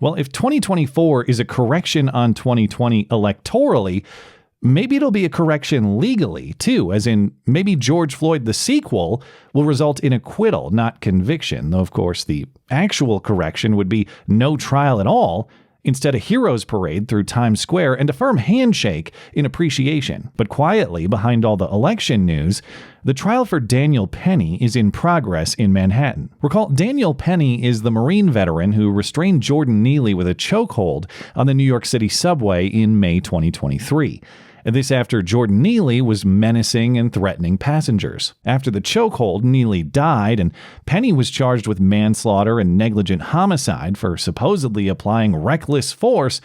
Well, if 2024 is a correction on 2020 electorally, maybe it'll be a correction legally, too, as in maybe George Floyd, the sequel, will result in acquittal, not conviction, though, of course, the actual correction would be no trial at all, instead a hero's parade through Times Square and a firm handshake in appreciation. But quietly, behind all the election news, the trial for Daniel Penny is in progress in Manhattan. Recall, Daniel Penny is the Marine veteran who restrained Jordan Neely with a chokehold on the New York City subway in May 2023. This after Jordan Neely was menacing and threatening passengers. After the chokehold, Neely died, and Penny was charged with manslaughter and negligent homicide for supposedly applying reckless force,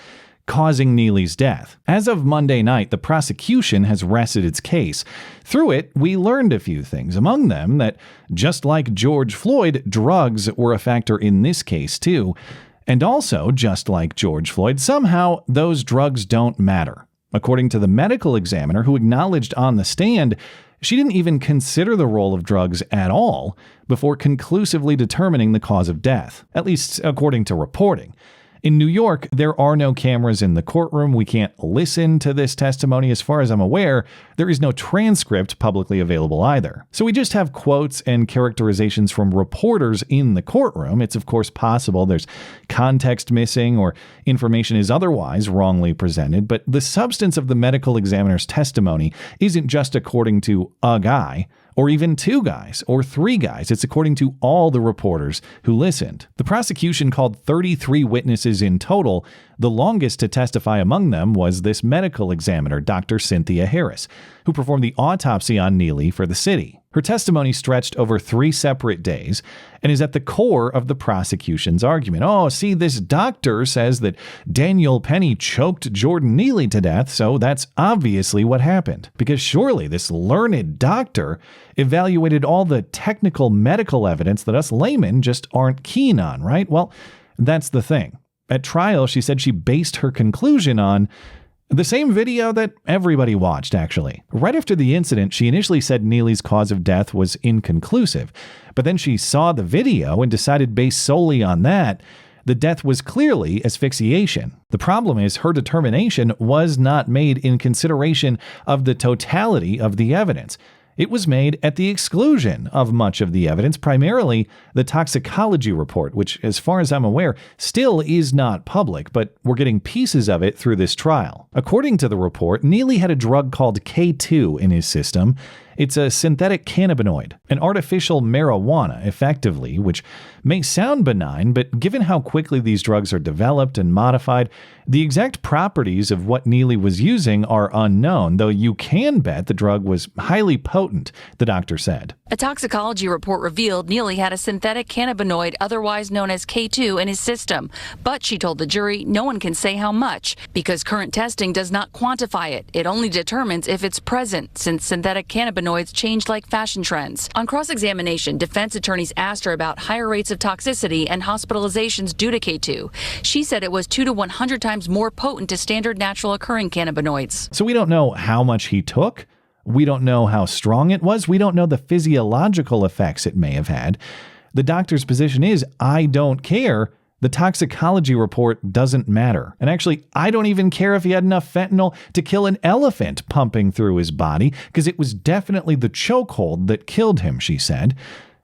causing Neely's death. As of Monday night, the prosecution has rested its case. Through it, we learned a few things, among them that, just like George Floyd, drugs were a factor in this case too. And also, just like George Floyd, somehow those drugs don't matter. According to the medical examiner who acknowledged on the stand, she didn't even consider the role of drugs at all before conclusively determining the cause of death, at least according to reporting. In New York, there are no cameras in the courtroom. We can't listen to this testimony. As far as I'm aware, there is no transcript publicly available either. So we just have quotes and characterizations from reporters in the courtroom. It's of course possible there's context missing or information is otherwise wrongly presented, but the substance of the medical examiner's testimony isn't just according to a guy, or even two guys, or three guys. It's according to all the reporters who listened. The prosecution called 33 witnesses in total. The longest to testify among them was this medical examiner, Dr. Cynthia Harris, who performed the autopsy on Neely for the city. Her testimony stretched over 3 separate days and is at the core of the prosecution's argument. Oh, see, this doctor says that Daniel Penny choked Jordan Neely to death, so that's obviously what happened. Because surely this learned doctor evaluated all the technical medical evidence that us laymen just aren't keen on, right? Well, that's the thing. At trial, she said she based her conclusion on the same video that everybody watched, actually. Right after the incident, she initially said Neely's cause of death was inconclusive, but then she saw the video and decided based solely on that, the death was clearly asphyxiation. The problem is her determination was not made in consideration of the totality of the evidence. It was made at the exclusion of much of the evidence, primarily the toxicology report, which, as far as I'm aware, still is not public, but we're getting pieces of it through this trial. According to the report, Neely had a drug called K2 in his system. It's a synthetic cannabinoid, an artificial marijuana, effectively, which may sound benign, but given how quickly these drugs are developed and modified, the exact properties of what Neely was using are unknown, though you can bet the drug was highly potent, the doctor said. A toxicology report revealed Neely had a synthetic cannabinoid, otherwise known as K2, in his system. But she told the jury no one can say how much, because current testing does not quantify it. It only determines if it's present, since synthetic cannabinoids change like fashion trends. On cross-examination, defense attorneys asked her about higher rates of toxicity and hospitalizations due to K2. She said it was 2 to 100 times more potent to standard natural occurring cannabinoids. So we don't know how much he took. We don't know how strong it was. We don't know the physiological effects it may have had. The doctor's position is, I don't care. The toxicology report doesn't matter. And actually, I don't even care if he had enough fentanyl to kill an elephant pumping through his body, because it was definitely the chokehold that killed him, she said.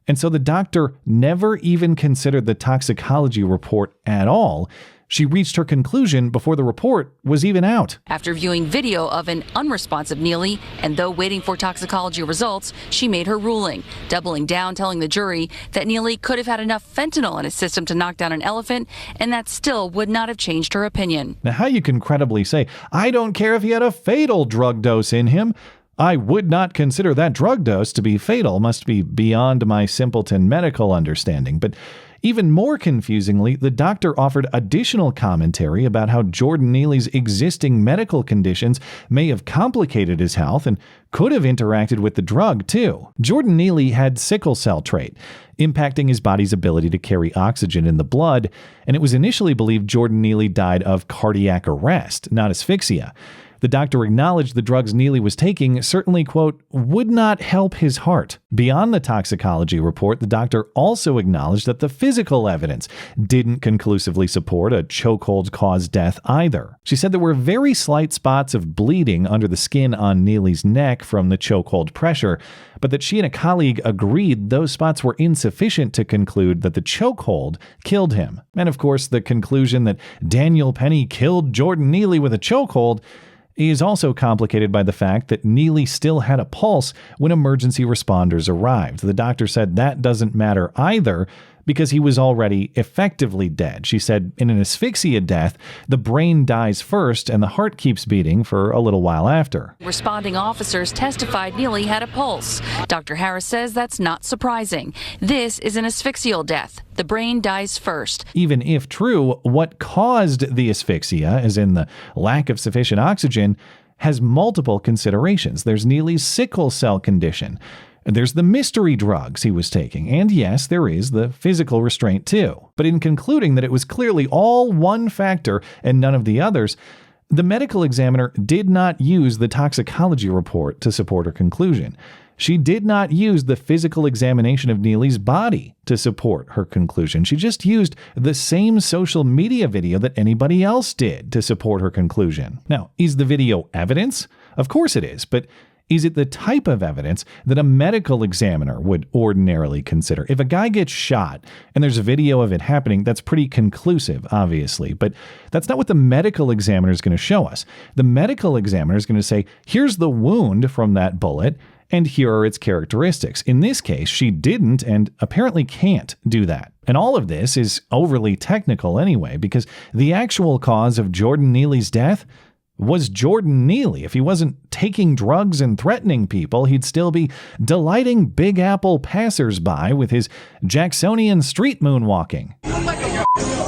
And so the doctor never even considered the toxicology report at all. She reached her conclusion before the report was even out. After viewing video of an unresponsive Neely, and though waiting for toxicology results, she made her ruling, doubling down, telling the jury that Neely could have had enough fentanyl in his system to knock down an elephant, and that still would not have changed her opinion. Now, how you can credibly say, I don't care if he had a fatal drug dose in him, I would not consider that drug dose to be fatal, must be beyond my simpleton medical understanding. But even more confusingly, the doctor offered additional commentary about how Jordan Neely's existing medical conditions may have complicated his health and could have interacted with the drug, too. Jordan Neely had sickle cell trait, impacting his body's ability to carry oxygen in the blood, and it was initially believed Jordan Neely died of cardiac arrest, not asphyxia. The doctor acknowledged the drugs Neely was taking certainly, quote, would not help his heart. Beyond the toxicology report, the doctor also acknowledged that the physical evidence didn't conclusively support a chokehold-caused death either. She said there were very slight spots of bleeding under the skin on Neely's neck from the chokehold pressure, but that she and a colleague agreed those spots were insufficient to conclude that the chokehold killed him. And of course, the conclusion that Daniel Penny killed Jordan Neely with a chokehold is also complicated by the fact that Neely still had a pulse when emergency responders arrived. The doctor said that doesn't matter either because he was already effectively dead. She said in an asphyxia death, the brain dies first and the heart keeps beating for a little while after. Responding officers testified Neely had a pulse. Dr. Harris says that's not surprising. This is an asphyxial death. The brain dies first. Even if true, what caused the asphyxia, as in the lack of sufficient oxygen, has multiple considerations. There's Neely's sickle cell condition. There's the mystery drugs he was taking, and yes, there is the physical restraint too. But in concluding that it was clearly all one factor and none of the others, the medical examiner did not use the toxicology report to support her conclusion. She did not use the physical examination of Neely's body to support her conclusion. She just used the same social media video that anybody else did to support her conclusion. Now, is the video evidence? Of course it is, but is it the type of evidence that a medical examiner would ordinarily consider? If a guy gets shot and there's a video of it happening, that's pretty conclusive, obviously, but that's not what the medical examiner is going to show us. The medical examiner is going to say, here's the wound from that bullet, and here are its characteristics. In this case, she didn't and apparently can't do that. And all of this is overly technical anyway, because the actual cause of Jordan Neely's death was Jordan Neely. If he wasn't taking drugs and threatening people, he'd still be delighting Big Apple passersby with his Jacksonian street moonwalking.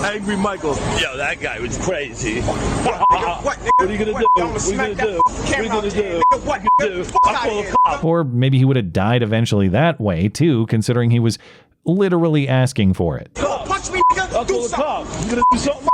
Angry Michael. Yo, that guy was crazy. What are you gonna do? What are you gonna do? What are you gonna do? What are you gonna do? I'll call a cop. Or maybe he would have died eventually that way, too, considering he was literally asking for it. Punch me, nigga. I'll call a cop. You gonna do something?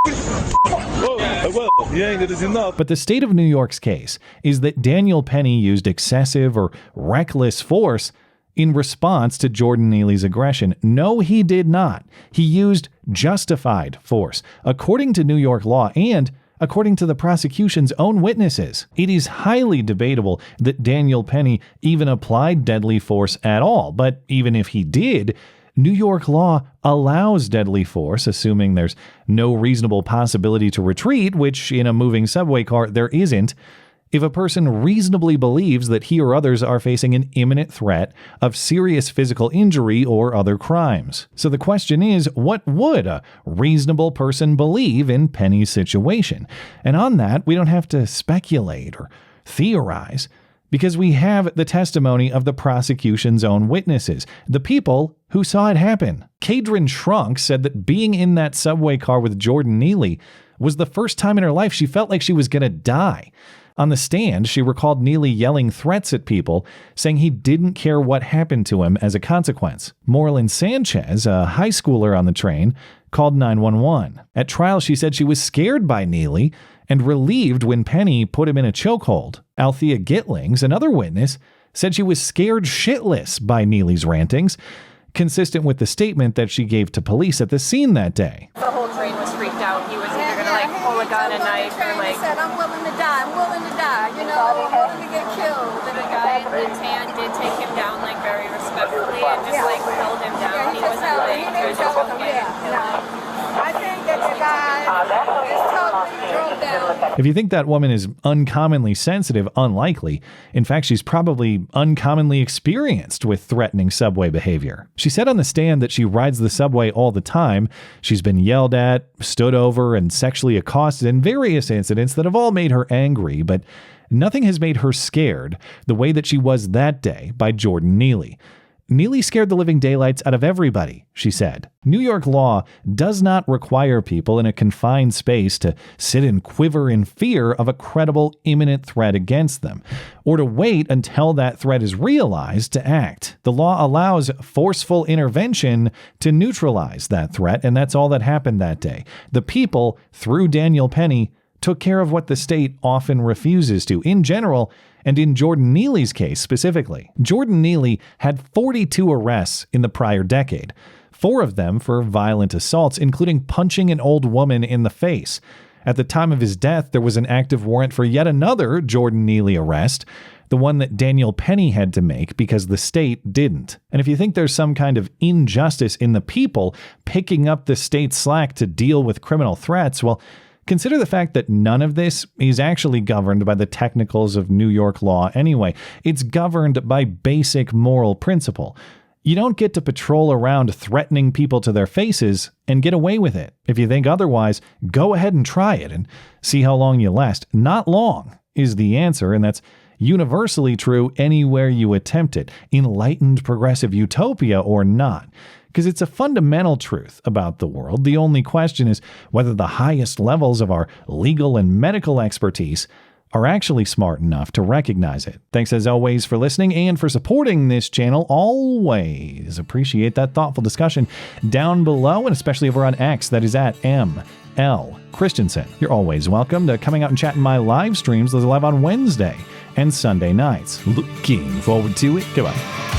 Oh, I will. You ain't gonna do nothing. But the state of New York's case is that Daniel Penny used excessive or reckless force in response to Jordan Neely's aggression. No, he did not. He used justified force, according to New York law and according to the prosecution's own witnesses. It is highly debatable that Daniel Penny even applied deadly force at all, but even if he did, New York law allows deadly force, assuming there's no reasonable possibility to retreat, which in a moving subway car there isn't, if a person reasonably believes that he or others are facing an imminent threat of serious physical injury or other crimes. So the question is, what would a reasonable person believe in Penny's situation? And on that, we don't have to speculate or theorize, because we have the testimony of the prosecution's own witnesses, the people who saw it happen. Kadrin Shrunk said that being in that subway car with Jordan Neely was the first time in her life she felt like she was going to die. On the stand, she recalled Neely yelling threats at people, saying he didn't care what happened to him as a consequence. Moreland Sanchez, a high schooler on the train, called 911. At trial, she said she was scared by Neely and relieved when Penny put him in a chokehold. Althea Gitlings, another witness, said she was scared shitless by Neely's rantings, consistent with the statement that she gave to police at the scene that day. The whole train was freaked out. He was either going to pull a gun, a knife, or He said, I'm willing to die, you know, I'm willing to get killed. the guy in the tan did take him down very respectfully and just held him down. He wasn't he was just okay. I think that the guy is totally drove down. If you think that woman is uncommonly sensitive, unlikely. In fact, she's probably uncommonly experienced with threatening subway behavior. She said on the stand that she rides the subway all the time. She's been yelled at, stood over, and sexually accosted in various incidents that have all made her angry, but nothing has made her scared the way that she was that day by Jordan Neely. Neely scared the living daylights out of everybody, she said. New York law does not require people in a confined space to sit and quiver in fear of a credible imminent threat against them, or to wait until that threat is realized to act. The law allows forceful intervention to neutralize that threat, and that's all that happened that day. The people, through Daniel Penny, took care of what the state often refuses to, in general, and in Jordan Neely's case specifically. Jordan Neely had 42 arrests in the prior decade, 4 of them for violent assaults, including punching an old woman in the face. At the time of his death, there was an active warrant for yet another Jordan Neely arrest, the one that Daniel Penny had to make because the state didn't. And if you think there's some kind of injustice in the people picking up the state's slack to deal with criminal threats, well, consider the fact that none of this is actually governed by the technicals of New York law anyway. It's governed by basic moral principle. You don't get to patrol around threatening people to their faces and get away with it. If you think otherwise, go ahead and try it and see how long you last. Not long is the answer, and that's universally true anywhere you attempt it, enlightened progressive utopia or not. Because it's a fundamental truth about the world. The only question is whether the highest levels of our legal and medical expertise are actually smart enough to recognize it. Thanks as always for listening and for supporting this channel. Always appreciate that thoughtful discussion down below, and especially over on X, that is at ML Christiansen. You're always welcome to coming out and chatting my live streams. Those are live on Wednesday and Sunday nights. Looking forward to it. Goodbye.